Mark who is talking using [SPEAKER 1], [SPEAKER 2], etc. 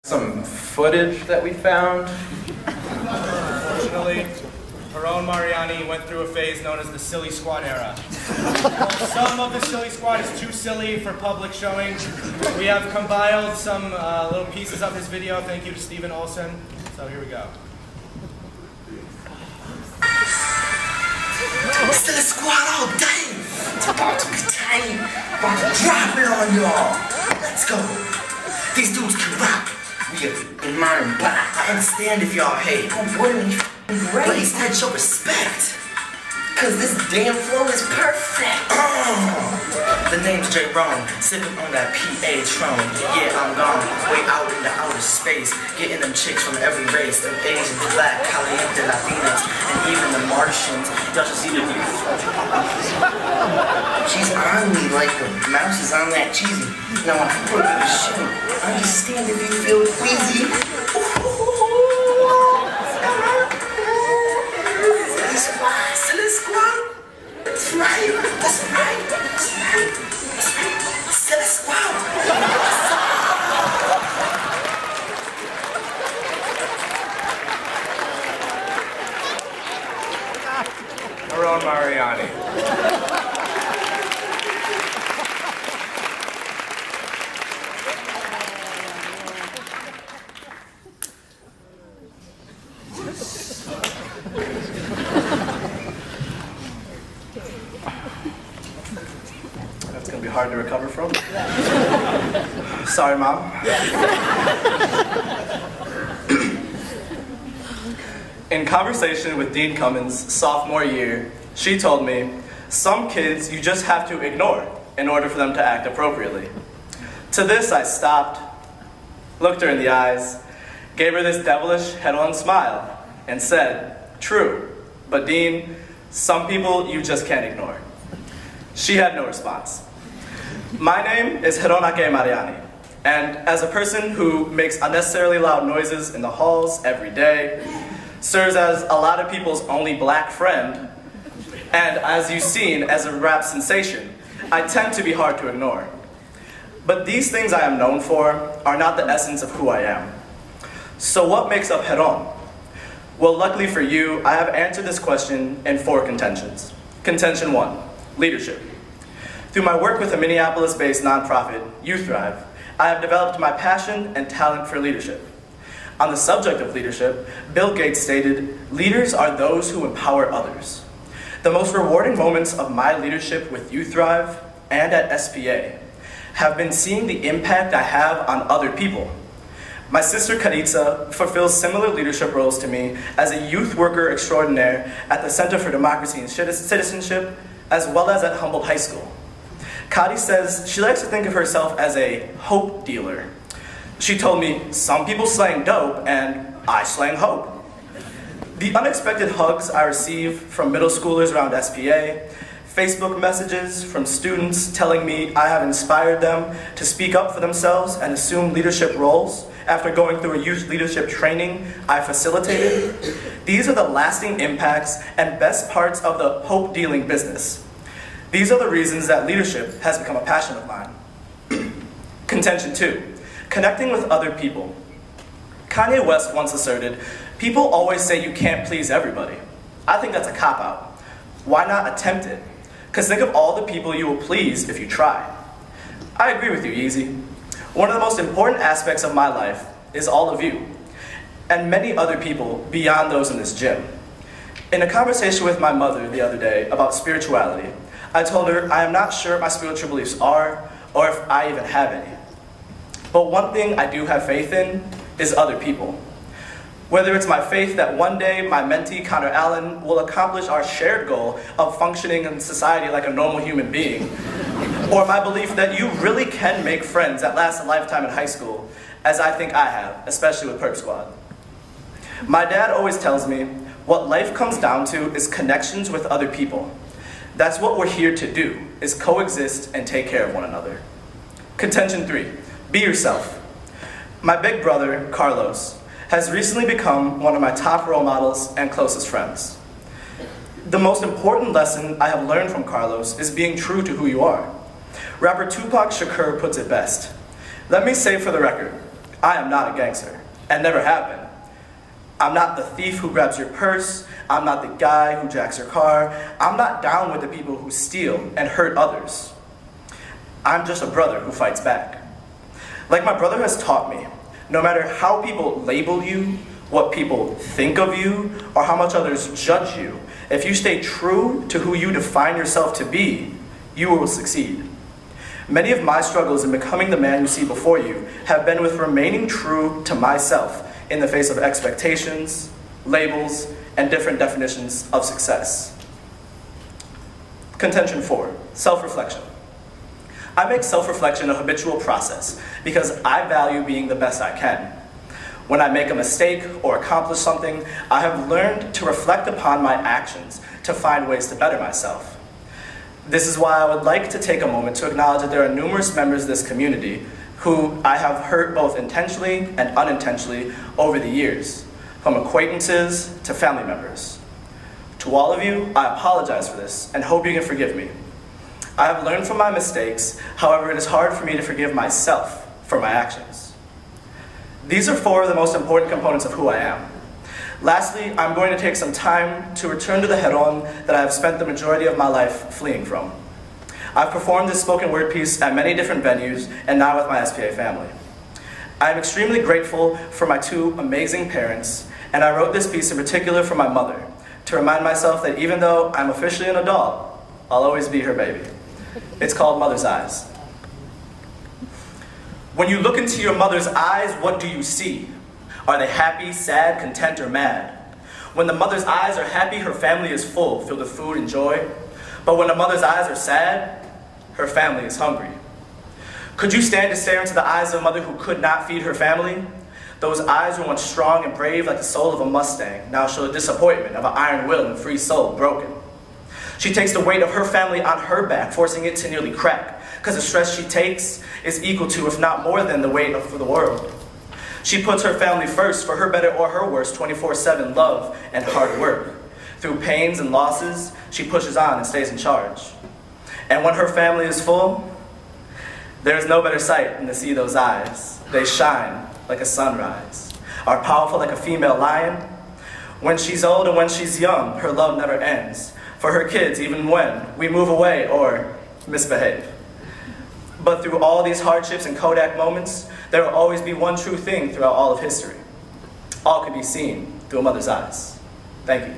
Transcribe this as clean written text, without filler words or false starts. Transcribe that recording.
[SPEAKER 1] Some footage that we found.
[SPEAKER 2] Unfortunately, Jeron Mariani went through a phase known as the silly squad era. Some of the silly squad is too silly for public showing. We have compiled some little pieces of his video. Thank you to Steven Olsen. So here we go.
[SPEAKER 3] Silly squad all day. It's about to be time. About to drop it on y'all. Let's go. These dudes can rock. We are in modern black. I understand if y'all hate. Oh boy, we great. But instead show respect. Cause this damn flow is perfect. The name's Jeron, sipping on that Patron. Yeah, I'm gone, way out in the outer space, getting them chicks from every race, them Asians, black, caliente, Latinas, and even the Martians. Y'all should see the view. She's on me like the mouse is on that cheesy. Now I'm putting the shoe. Understand if you feel queasy. Silly squad. That's right. That's right. That's right. That's right. Silly squad.
[SPEAKER 1] Jeron Mariani. That's gonna be hard to recover from. Sorry, Mom. In conversation with Dean Cummins, sophomore year, she told me, some kids you just have to ignore in order for them to act appropriately. To this, I stopped, looked her in the eyes, gave her this devilish head-on smile, and said, true, but Dean, some people you just can't ignore. She had no response. My name is Jeron Mariani, and as a person who makes unnecessarily loud noises in the halls every day, serves as a lot of people's only black friend, and as you've seen, as a rap sensation, I tend to be hard to ignore. But these things I am known for are not the essence of who I am. So what makes up Jeron? Well, luckily for you, I have answered this question in 4 contentions. Contention 1, leadership. Through my work with a Minneapolis-based nonprofit, You Thrive, I have developed my passion and talent for leadership. On the subject of leadership, Bill Gates stated, leaders are those who empower others. The most rewarding moments of my leadership with You Thrive and at SPA have been seeing the impact I have on other people. My sister Karitza fulfills similar leadership roles to me as a youth worker extraordinaire at the Center for Democracy and Citizenship, as well as at Humboldt High School. Kati says she likes to think of herself as a hope dealer. She told me, some people slang dope, and I slang hope. The unexpected hugs I receive from middle schoolers around SPA, Facebook messages from students telling me I have inspired them to speak up for themselves and assume leadership roles after going through a youth leadership training I facilitated. These are the lasting impacts and best parts of the hope dealing business. These are the reasons that leadership has become a passion of mine. Contention 2. Connecting with other people. Kanye West once asserted, people always say you can't please everybody. I think that's a cop-out. Why not attempt it? Because think of all the people you will please if you try. I agree with you, Yeezy. One of the most important aspects of my life is all of you, and many other people beyond those in this gym. In a conversation with my mother the other day about spirituality, I told her I am not sure what my spiritual beliefs are, or if I even have any. But one thing I do have faith in is other people. Whether it's my faith that one day my mentee, Connor Allen, will accomplish our shared goal of functioning in society like a normal human being, or my belief that you really can make friends that last a lifetime in high school, as I think I have, especially with Perk Squad. My dad always tells me, what life comes down to is connections with other people. That's what we're here to do, is coexist and take care of one another. Contention 3. Be yourself. My big brother, Carlos, has recently become one of my top role models and closest friends. The most important lesson I have learned from Carlos is being true to who you are. Rapper Tupac Shakur puts it best. Let me say for the record, I am not a gangster, and never have been. I'm not the thief who grabs your purse. I'm not the guy who jacks your car. I'm not down with the people who steal and hurt others. I'm just a brother who fights back. Like my brother has taught me, no matter how people label you, what people think of you, or how much others judge you, if you stay true to who you define yourself to be, you will succeed. Many of my struggles in becoming the man you see before you have been with remaining true to myself in the face of expectations, labels, and different definitions of success. Contention 4, self-reflection. I make self-reflection a habitual process because I value being the best I can. When I make a mistake or accomplish something, I have learned to reflect upon my actions to find ways to better myself. This is why I would like to take a moment to acknowledge that there are numerous members of this community who I have hurt both intentionally and unintentionally over the years, from acquaintances to family members. To all of you, I apologize for this and hope you can forgive me. I have learned from my mistakes, however, it is hard for me to forgive myself for my actions. These are 4 of the most important components of who I am. Lastly, I'm going to take some time to return to the Jeron that I have spent the majority of my life fleeing from. I've performed this spoken word piece at many different venues and now with my SPA family. I am extremely grateful for my 2 amazing parents, and I wrote this piece in particular for my mother, to remind myself that even though I'm officially an adult, I'll always be her baby. It's called Mother's Eyes. When you look into your mother's eyes, what do you see? Are they happy, sad, content, or mad? When the mother's eyes are happy, her family is full, filled with food and joy. But when the mother's eyes are sad, her family is hungry. Could you stand to stare into the eyes of a mother who could not feed her family? Those eyes were once strong and brave like the soul of a Mustang, now show the disappointment of an iron will and free soul broken. She takes the weight of her family on her back, forcing it to nearly crack, because the stress she takes is equal to, if not more than, the weight of the world. She puts her family first for her better or her worse, 24/7 love and hard work. Through pains and losses, she pushes on and stays in charge. And when her family is full, there is no better sight than to see those eyes. They shine like a sunrise, are powerful like a female lion. When she's old and when she's young, her love never ends. For her kids, even when we move away or misbehave. But through all these hardships and Kodak moments, there will always be one true thing throughout all of history. All can be seen through a mother's eyes. Thank you.